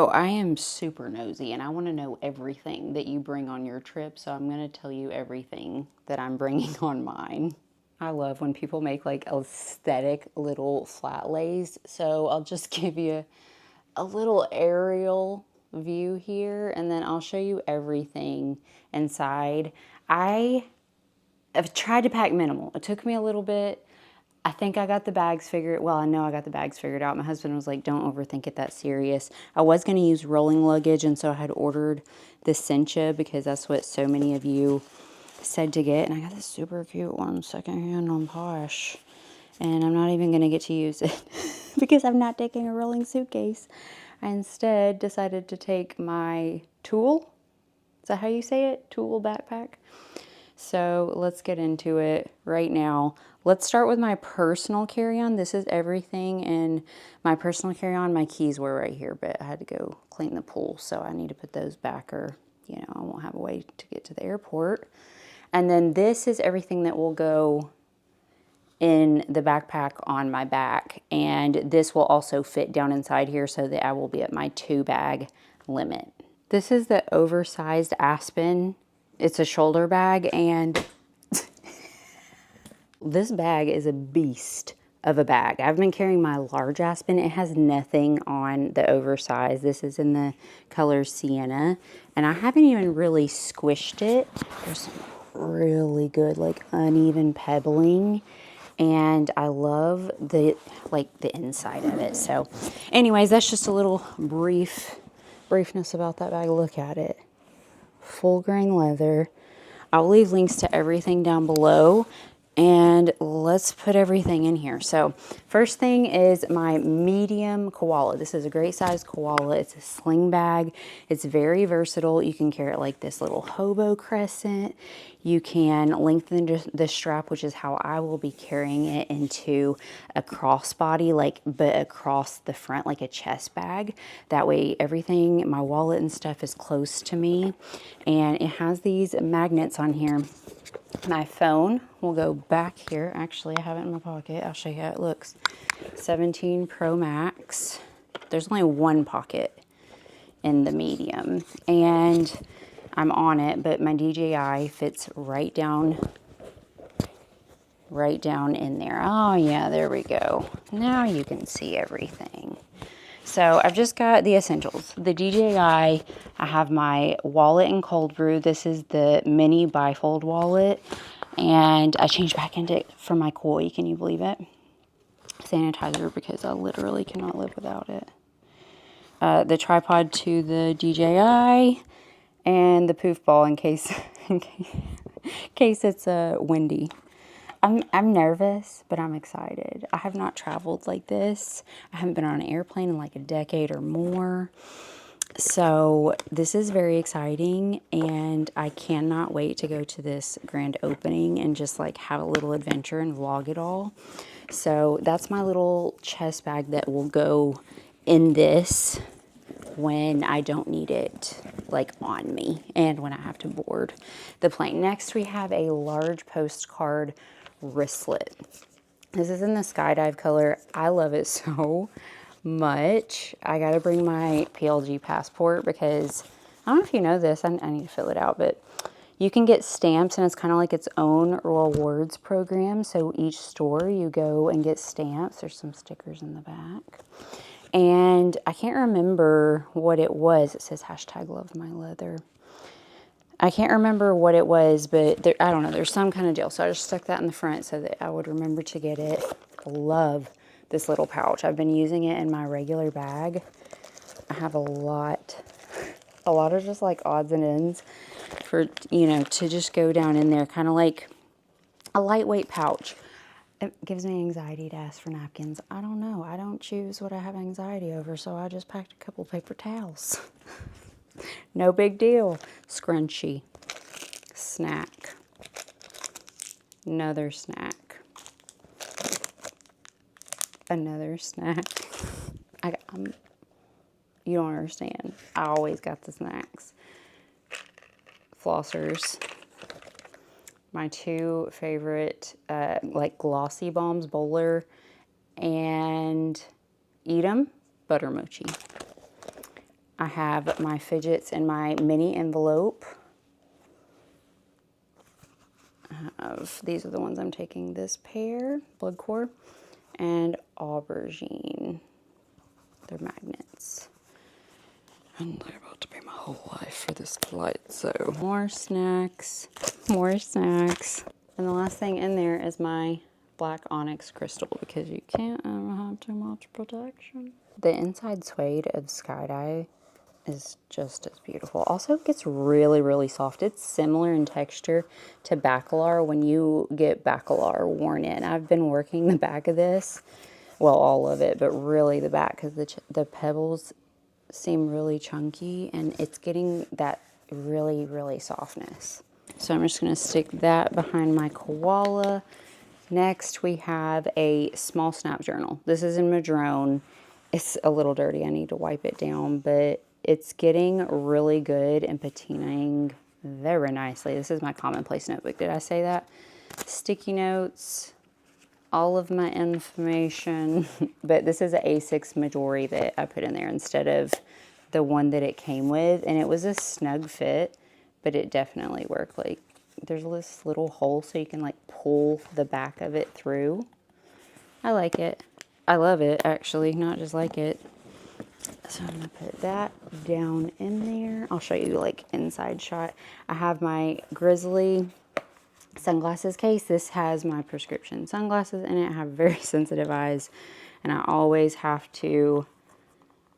So I am super nosy and I want to know everything that you bring on your trip. So I'm going to tell you everything that I'm bringing on mine. I love when people make like aesthetic little flat lays. So I'll just give you a little aerial view here and then I'll show you everything inside. I've tried to pack minimal. It took me a little bit. I think I got the bags figured. Well, I know I got the bags figured out. My husband was like, don't overthink it that serious. I was going to use rolling luggage, and so I had ordered the Cincha because that's what so many of you said to get. And I got this super cute one, secondhand on Posh. And I'm not even going to get to use it because I'm not taking a rolling suitcase. I instead decided to take my Thule. Is that how you say it? Thule backpack. So let's get into it right now. Let's start with my personal carry-on. This is everything in my personal carry-on. My keys were right here, but I had to go clean the pool, so I need to put those back or, you know, I won't have a way to get to the airport. And then this is everything that will go in the backpack on my back. And this will also fit down inside here so that I will be at my 2-bag limit. This is the oversized Aspen. It's a shoulder bag, and this bag is a beast of a bag. I've been carrying my large Aspen. It has nothing on the oversized. This is in the color Sienna, and I haven't even really squished it. There's some really good, like, uneven pebbling, and I love the inside of it. So anyways, that's just a little briefness about that bag. Look at it. Full grain leather. I'll leave links to everything down below, and let's put everything in here. So first thing is my medium Koala. This is a great size Koala. It's a sling bag. It's very versatile. You can carry it like this little hobo crescent. You can lengthen the strap, which is how I will be carrying it, into a crossbody, but across the front, like a chest bag. That way everything, my wallet and stuff, is close to me. And it has these magnets on here. My phone will go back here. Actually, I have it in my pocket. I'll show you how it looks. 17 Pro Max. There's only one pocket in the medium, and I'm on it, but my DJI fits right down in there. Oh yeah, there we go. Now you can see everything. So I've just got the essentials. The DJI, I have my wallet and cold brew. This is the mini bifold wallet, and I changed back into it for my koi. Can you believe it? Sanitizer, because I literally cannot live without it. The tripod to the DJI, and the poof ball in case it's windy. I'm nervous, but I'm excited. I have not traveled like this. I haven't been on an airplane in like a decade or more. So this is very exciting, and I cannot wait to go to this grand opening and just like have a little adventure and vlog it all. So that's my little chest bag that will go in this when I don't need it like on me and when I have to board the plane. Next, we have a large postcard wristlet. This is in the skydive color. I love it so much. I got to bring my PLG passport because I don't know if you know this. I need to fill it out, but you can get stamps, and it's kind of like its own rewards program. So each store you go and get stamps. There's some stickers in the back. And I can't remember what it was. It says hashtag love my leather. I can't remember what it was, but I don't know. There's some kind of deal. So I just stuck that in the front so that I would remember to get it. I love this little pouch. I've been using it in my regular bag. I have a lot of just like odds and ends for, you know, to just go down in there. Kind of like a lightweight pouch. It gives me anxiety to ask for napkins. I don't know. I don't choose what I have anxiety over, so I just packed a couple paper towels. No big deal. Scrunchie. Snack. Another snack. Another snack. You don't understand. I always got the snacks. Flossers. My two favorite, like glossy balms, Bowler and Eat 'em, butter mochi. I have my fidgets in my mini envelope. These are the ones I'm taking, this pair, blood core, and aubergine. They're magnets. And they're about to be my whole life for this flight, so. More snacks, more snacks. And the last thing in there is my black onyx crystal, because you can't have too much protection. The inside suede of Skydive is just as beautiful. Also, it gets really, really soft. It's similar in texture to Bacalar when you get Bacalar worn in. I've been working the back of this, well, all of it, but really the back, because the pebbles seem really chunky, and it's getting that really, really softness. So I'm just going to stick that behind my Koala. Next, we have a small snap journal. This is in Madrone. It's a little dirty. I need to wipe it down, but it's getting really good and patinaing very nicely. This is my commonplace notebook. Did I say that? Sticky notes, all of my information. But this is an A6 Majori that I put in there instead of the one that it came with. And it was a snug fit, but it definitely worked. Like, there's this little hole so you can like pull the back of it through. I like it. I love it, actually, not just like it. So I'm going to put that down in there. I'll show you like inside shot. I have my Grizzly sunglasses case. This has my prescription sunglasses in it. I have very sensitive eyes, and I always have to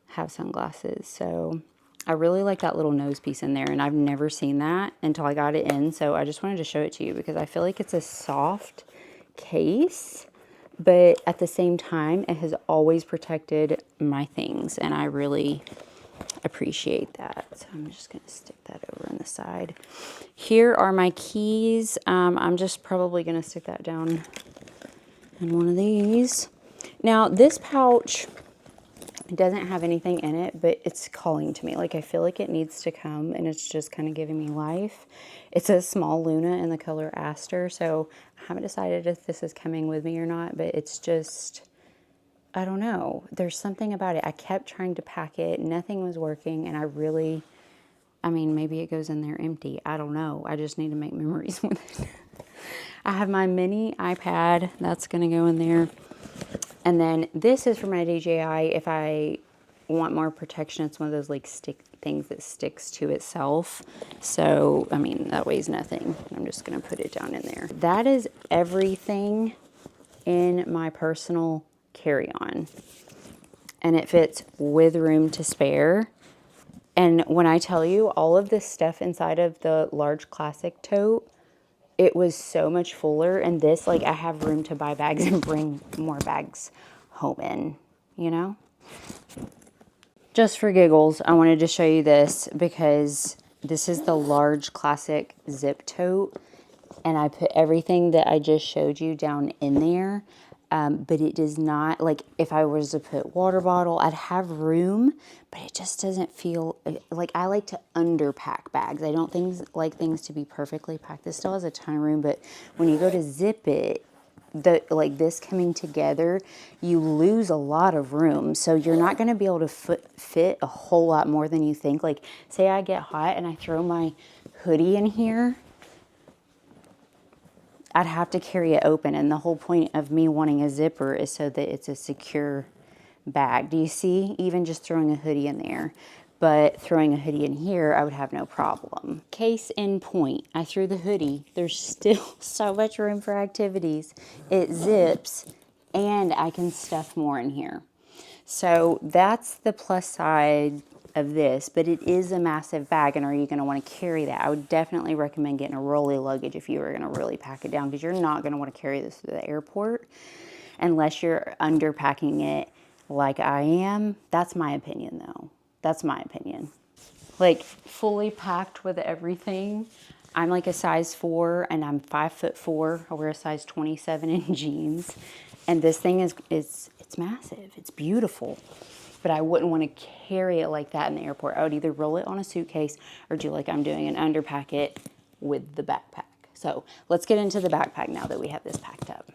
have sunglasses. So I really like that little nose piece in there, and I've never seen that until I got it in. So I just wanted to show it to you because I feel like it's a soft case, but at the same time, it has always protected my things, and I really appreciate that. So I'm just going to stick that over on the side. Here are my keys. I'm just probably going to stick that down in one of these. Now, this pouch doesn't have anything in it, but it's calling to me. Like, I feel like it needs to come, and it's just kind of giving me life. It's a small Luna in the color Aster, so I haven't decided if this is coming with me or not, but it's just, I don't know. There's something about it. I kept trying to pack it. Nothing was working, and I mean, maybe it goes in there empty. I don't know. I just need to make memories with it. I have my mini iPad. That's going to go in there. And then this is for my DJI. If I want more protection, it's one of those like stick things that sticks to itself. So, I mean, that weighs nothing. I'm just going to put it down in there. That is everything in my personal carry-on. And it fits with room to spare. And when I tell you all of this stuff inside of the large classic tote, it was so much fuller. And this, like, I have room to buy bags and bring more bags home in, you know? Just for giggles, I wanted to show you this because this is the large classic zip tote. And I put everything that I just showed you down in there. But it does not, like, if I was to put water bottle, I'd have room, but it just doesn't feel, like, I like to underpack bags. I don't like things to be perfectly packed. This still has a ton of room, but when you go to zip it, like this coming together, you lose a lot of room. So you're not going to be able to fit a whole lot more than you think. Like, say I get hot and I throw my hoodie in here, I'd have to carry it open, and the whole point of me wanting a zipper is so that it's a secure bag. Do you see? Even just throwing a hoodie in there. But throwing a hoodie in here, I would have no problem. Case in point, I threw the hoodie. There's still so much room for activities. It zips, and I can stuff more in here. So that's the plus side of this, but it is a massive bag, and are you going to want to carry that? I would definitely recommend getting a rolly luggage if you were going to really pack it down, because you're not going to want to carry this to the airport unless you're underpacking it like I am. That's my opinion, though. That's my opinion. Like, fully packed with everything. I'm like a size 4, and I'm 5'4". I wear a size 27 in jeans, and this thing is it's massive. It's beautiful. But I wouldn't want to carry it like that in the airport. I would either roll it on a suitcase or do like I'm doing and underpack it with the backpack. So let's get into the backpack now that we have this packed up.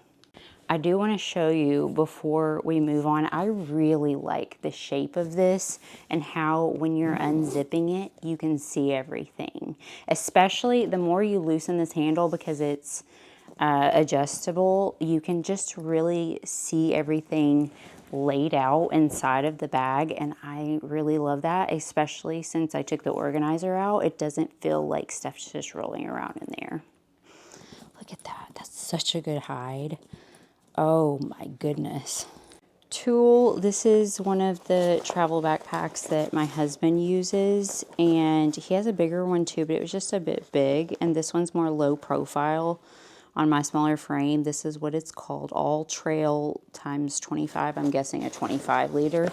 I do want to show you before we move on. I really like the shape of this and how when you're unzipping it, you can see everything. Especially the more you loosen this handle because it's adjustable, you can just really see everything laid out inside of the bag, and I really love that, especially since I took the organizer out. It doesn't feel like stuff's just rolling around in there. Look at that. That's such a good hide. Oh my goodness. Thule, this is one of the travel backpacks that my husband uses, and he has a bigger one too, but it was just a bit big, and this one's more low profile on my smaller frame. This is what it's called, Alltrail times 25. I'm guessing a 25 liter,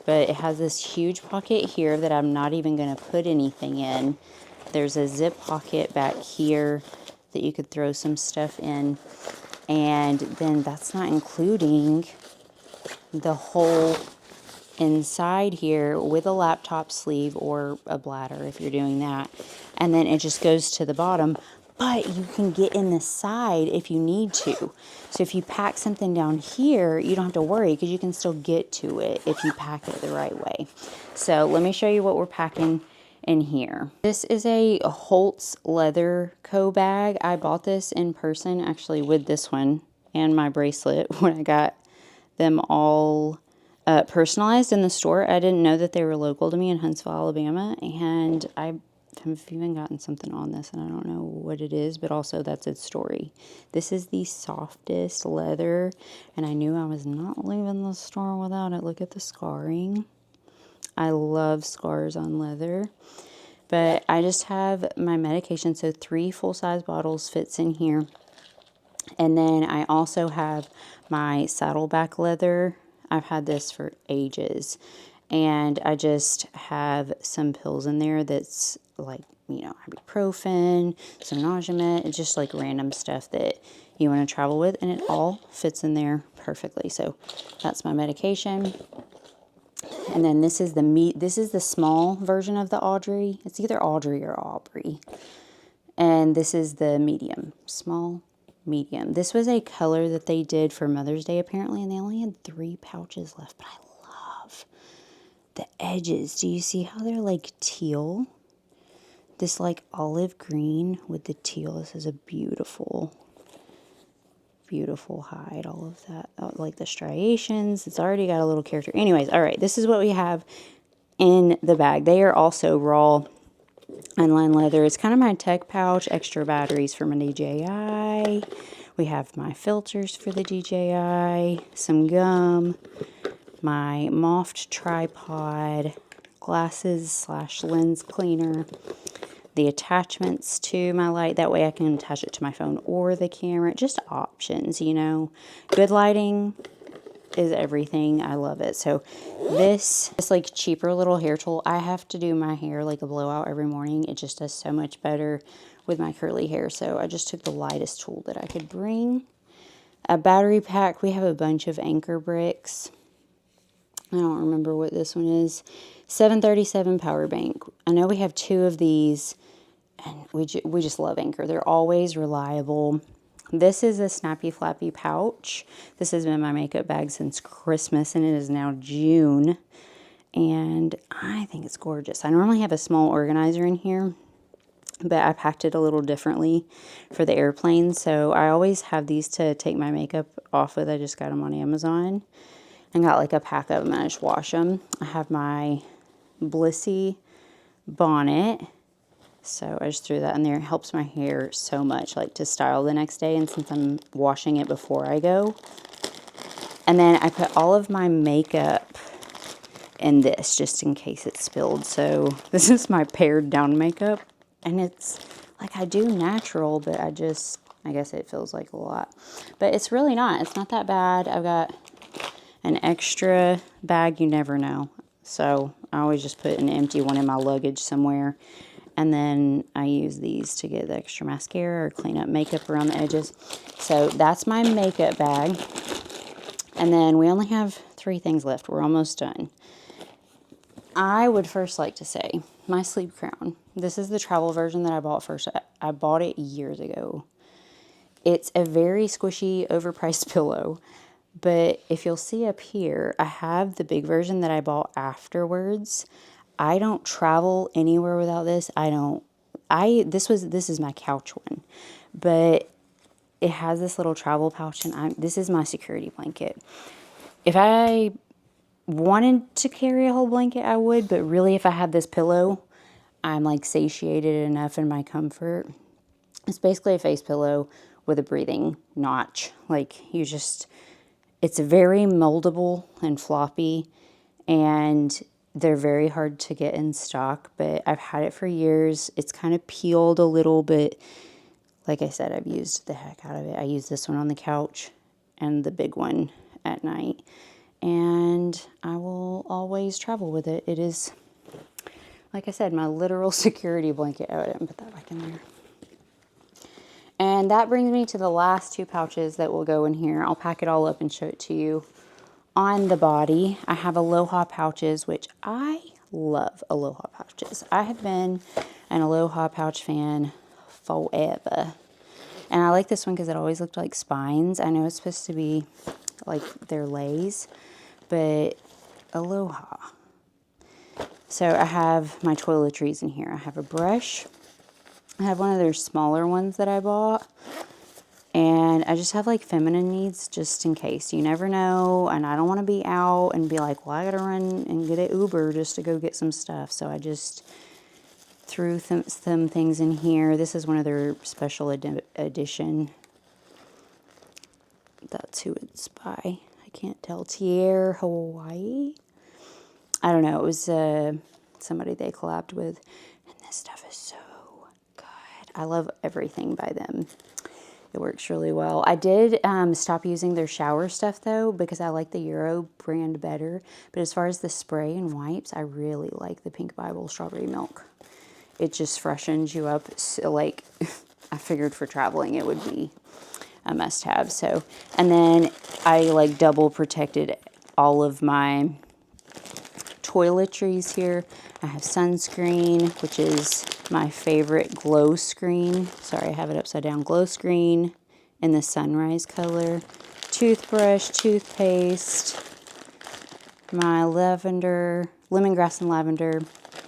but it has this huge pocket here that I'm not even going to put anything in. There's a zip pocket back here that you could throw some stuff in. And then that's not including the whole inside here with a laptop sleeve or a bladder if you're doing that. And then it just goes to the bottom. But you can get in the side if you need to. So if you pack something down here, you don't have to worry because you can still get to it if you pack it the right way. So let me show you what we're packing in here. This is a Holtz leather bag. I bought this in person actually with this one and my bracelet when I got them all personalized in the store. I didn't know that they were local to me in Huntsville, Alabama, and I have even gotten something on this and I don't know what it is, but also that's its story. This is the softest leather, and I knew I was not leaving the store without it. Look at the scarring. I love scars on leather. But I just have my medication, so 3 full-size bottles fits in here. And then I also have my saddleback leather. I've had this for ages. And I just have some pills in there that's like, you know, ibuprofen, some nausea med. It's just like random stuff that you want to travel with. And it all fits in there perfectly. So that's my medication. And then this is the small version of the Audrey. It's either Audrey or Aubrey. And this is the medium. Small, medium. This was a color that they did for Mother's Day apparently, and they only had 3 pouches left. But I love the edges. Do you see how they're like teal? This like olive green with the teal. This is a beautiful hide, all of that, like the striations. It's already got a little character. Anyways, all right, this is what we have in the bag. They are also raw unlined leather. It's kind of my tech pouch, extra batteries for my DJI. We have my filters for the DJI, some gum, my Moft tripod, glasses / lens cleaner, the attachments to my light. That way I can attach it to my phone or the camera. Just options, you know. Good lighting is everything. I love it. So this like cheaper little hair tool. I have to do my hair like a blowout every morning. It just does so much better with my curly hair. So I just took the lightest tool that I could bring. A battery pack. We have a bunch of anchor bricks. I don't remember what this one is. 737 power bank. I know we have 2 of these, and we just love Anchor. They're always reliable. This is a snappy flappy pouch. This has been my makeup bag since Christmas, and it is now June. And I think it's gorgeous. I normally have a small organizer in here, but I packed it a little differently for the airplane. So I always have these to take my makeup off with. I just got them on Amazon and got like a pack of them, and I just wash them. I have my Blissy bonnet. So I just threw that in there. It helps my hair so much, like to style the next day. And since I'm washing it before I go. And then I put all of my makeup in this just in case it spilled. So this is my pared down makeup. And it's like I do natural, but I guess it feels like a lot. But it's really not. It's not that bad. I've got an extra bag. You never know. So I always just put an empty one in my luggage somewhere. And then I use these to get the extra mascara or clean up makeup around the edges. So that's my makeup bag. And then we only have 3 things left. We're almost done. I would first like to say my sleep crown. This is the travel version that I bought first. I bought it years ago. It's a very squishy, overpriced pillow. But if you'll see up here, I have the big version that I bought afterwards. I don't travel anywhere without this. This is my couch one. But it has this little travel pouch, and this is my security blanket. If I wanted to carry a whole blanket, I would, but really if I had this pillow, I'm like satiated enough in my comfort. It's basically a face pillow with a breathing notch. It's very moldable and floppy, and they're very hard to get in stock, but I've had it for years. It's kind of peeled a little bit. Like I said, I've used the heck out of it. I use this one on the couch and the big one at night, and I will always travel with it. It is, like I said, my literal security blanket. Oh, I didn't put that back in there. And that brings me to the last two pouches that will go in here. I'll pack it all up and show it to you. On the body, I have Aloha pouches, which I love Aloha pouches. I have been an Aloha pouch fan forever. And I like this one because it always looked like spines. I know it's supposed to be like their lays, but Aloha. So I have my toiletries in here. I have a brush. I have one of their smaller ones that I bought. And I just have like feminine needs just in case. You never know. And I don't want to be out and be like, well, I got to run and get an Uber just to go get some stuff. So I just threw some things in here. This is one of their special edition. That's who it's by. I can't tell. Tier Hawaii. I don't know. It was somebody they collabed with. And this stuff is so good. I love everything by them. It works really well. I did stop using their shower stuff, though, because I like the Euro brand better. But as far as the spray and wipes, I really like the Pink Bible Strawberry Milk. It just freshens you up. So, like, I figured for traveling it would be a must-have. So, and then I, like, double protected all of my toiletries here. I have sunscreen, which is my favorite glow screen. Sorry, I have it upside down. Glow screen in the sunrise color. Toothbrush, toothpaste, my lavender, lemongrass and lavender,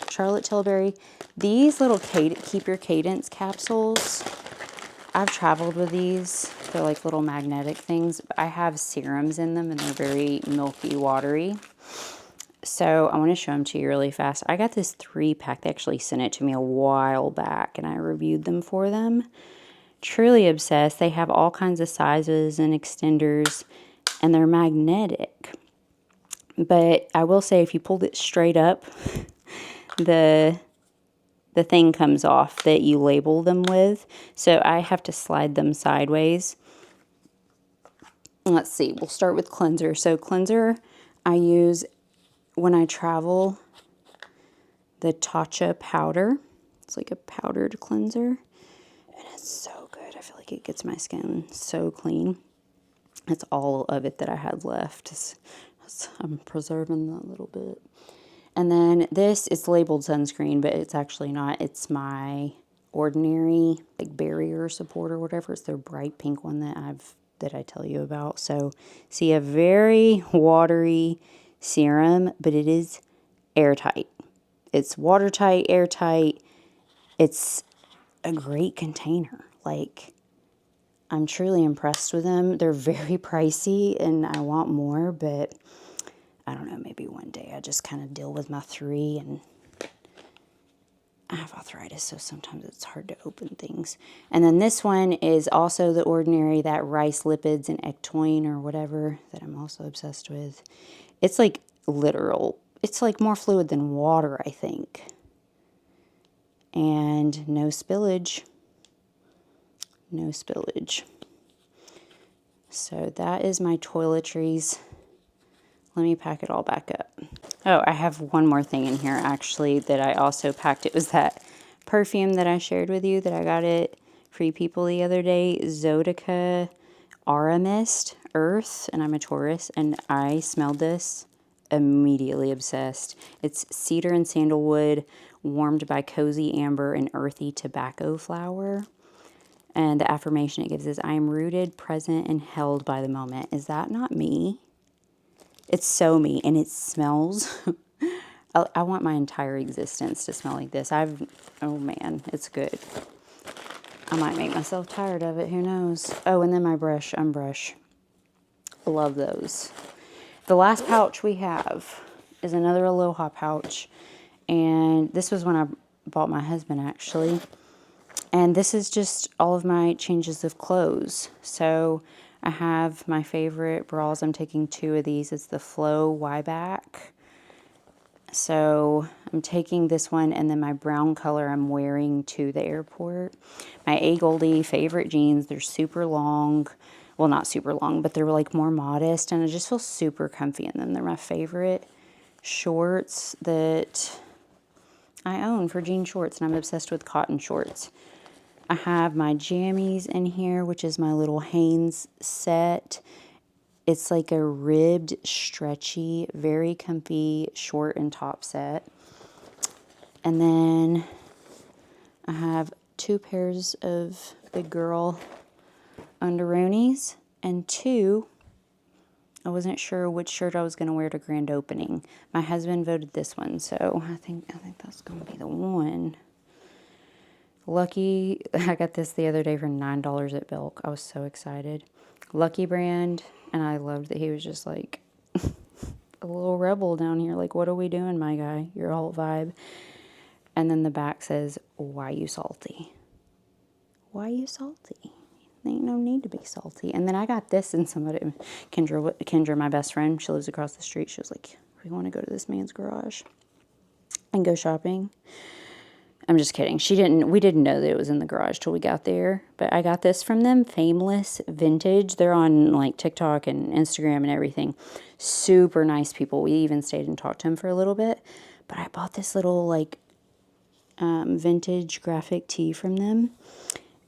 Charlotte Tilbury. These little keep your cadence capsules, I've traveled with these. They're like little magnetic things. I have serums in them, and they're very milky, watery. So I want to show them to you really fast. I got this 3-pack. They actually sent it to me a while back, and I reviewed them for them. Truly obsessed. They have all kinds of sizes and extenders, and they're magnetic. But I will say, if you pulled it straight up, the thing comes off that you label them with. So I have to slide them sideways. Let's see. We'll start with cleanser. So cleanser, I use when I travel the Tatcha powder. It's like a powdered cleanser. And it's so good. I feel like it gets my skin so clean. That's all of it that I had left. I'm preserving that a little bit. And then this is labeled sunscreen, but it's actually not. It's my ordinary like barrier support or whatever. It's their bright pink one that I tell you about. So see, a very watery serum, but it is airtight. It's watertight, airtight. It's a great container. Like, I'm truly impressed with them. They're very pricey, and I want more, but I don't know, maybe one day I just kind of deal with my 3, and I have arthritis, so sometimes it's hard to open things. And then this one is also the ordinary, that rice lipids and ectoin or whatever that I'm also obsessed with. It's like literal. It's like more fluid than water, I think. And no spillage. No spillage. So that is my toiletries. Let me pack it all back up. Oh, I have one more thing in here, actually, that I also packed. It was that perfume that I shared with you that I got at Free People the other day. Zodica Aura Mist Earth. And I'm a Taurus. And I smelled this. Immediately obsessed. It's cedar and sandalwood, warmed by cozy amber and earthy tobacco flower. And the affirmation it gives is, I am rooted, present, and held by the moment. Is that not me? It's so me, and it smells. I want my entire existence to smell like this. Oh man, it's good. I might make myself tired of it, who knows. Oh, and then my brush, Unbrush. Love those. The last pouch we have is another Aloha pouch. And this was when I bought my husband, actually. And this is just all of my changes of clothes. So I have my favorite bras. I'm taking 2 of these. It's the Flow Y-Back. So I'm taking this one, and then my brown color I'm wearing to the airport. My A Goldie favorite jeans. They're super long. Well, not super long, but they're like more modest, and I just feel super comfy in them. They're my favorite shorts that I own for jean shorts, and I'm obsessed with cotton shorts. I have my jammies in here, which is my little Hanes set. It's like a ribbed, stretchy, very comfy short and top set. And then I have 2 pairs of big girl underoonies and 2, I wasn't sure which shirt I was going to wear to grand opening. My husband voted this one, so I think that's going to be the one. Lucky, I got this the other day for $9 at Belk. I was so excited. Lucky brand, and I loved that he was just like a little rebel down here. Like, what are we doing, my guy? Your whole vibe. And then the back says, why you salty? Why you salty? There ain't no need to be salty. And then I got this, and somebody, Kendra, my best friend, she lives across the street. She was like, we want to go to this man's garage and go shopping. I'm just kidding. We didn't know that it was in the garage till we got there. But I got this from them, Fameless Vintage. They're on like TikTok and Instagram and everything. Super nice people. We even stayed and talked to them for a little bit. But I bought this little like vintage graphic tee from them.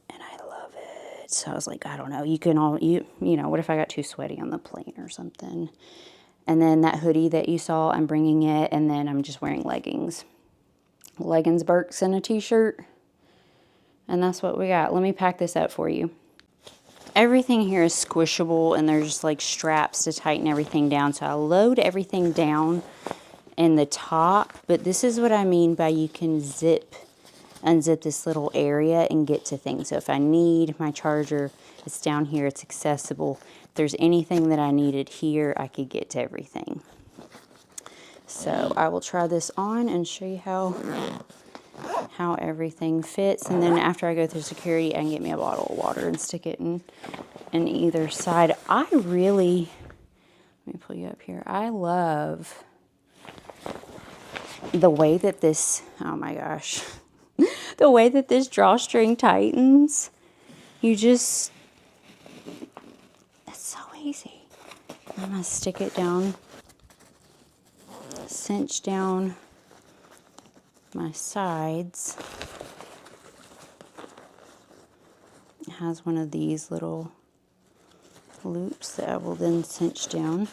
And I love it. So I was like, I don't know. You know, what if I got too sweaty on the plane or something? And then that hoodie that you saw, I'm bringing it. And then I'm just wearing leggings. Leggings, Birks, and a t-shirt. And that's what we got. Let me pack this up for you. Everything here is squishable, and there's like straps to tighten everything down. So I load everything down in the top. But this is what I mean by you can unzip this little area and get to things. So if I need my charger, it's down here. It's accessible. If there's anything that I needed here, I could get to everything. So I will try this on and show you how everything fits. And then after I go through security, I can get me a bottle of water and stick it in either side. Let me pull you up here. I love the way that this, oh my gosh, the way that this drawstring tightens. It's so easy. I'm going to stick it down. Cinch down my sides. It has one of these little loops that I will then cinch down.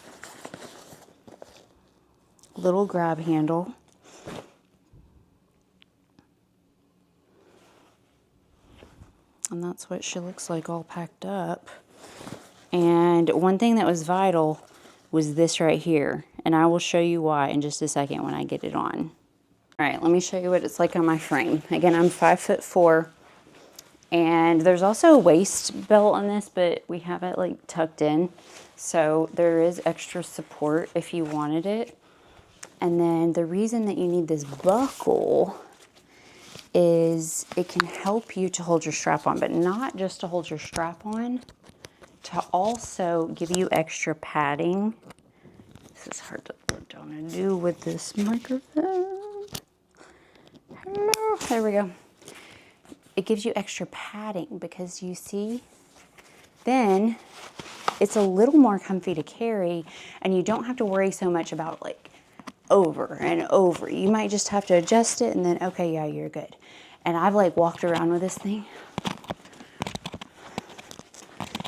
Little grab handle. And that's what she looks like all packed up. And one thing that was vital was this right here. And I will show you why in just a second when I get it on. All right, let me show you what it's like on my frame. Again, I'm 5'4", and there's also a waist belt on this, but we have it like tucked in. So there is extra support if you wanted it. And then the reason that you need this buckle is it can help you to hold your strap on, but not just to hold your strap on, to also give you extra padding. This is hard to put down and do with this microphone. Hello. There we go. It gives you extra padding because you see, then it's a little more comfy to carry, and you don't have to worry so much about like over and over. You might just have to adjust it and then, okay, yeah, you're good. And I've like walked around with this thing.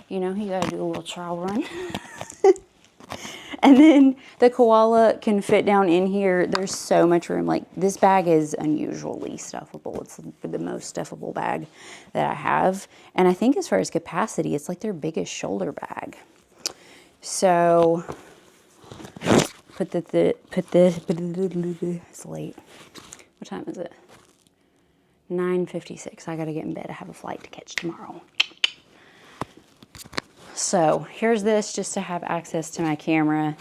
You know, you gotta do a little trial run. And then the Koala can fit down in here. There's so much room. Like, this bag is unusually stuffable. It's the most stuffable bag that I have. And I think as far as capacity, it's like their biggest shoulder bag. So it's late. What time is it? 9:56. I gotta get in bed. I have a flight to catch tomorrow. So here's this just to have access to my camera,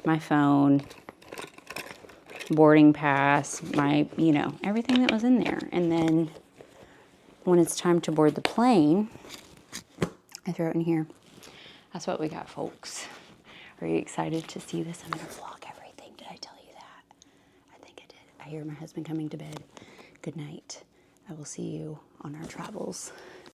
my phone, boarding pass, my, you know, everything that was in there. And then when it's time to board the plane, I throw it in here. That's what we got, folks. Are you excited to see this? I'm going to vlog everything. Did I tell you that? I think I did. I hear my husband coming to bed. Good night. I will see you on our travels.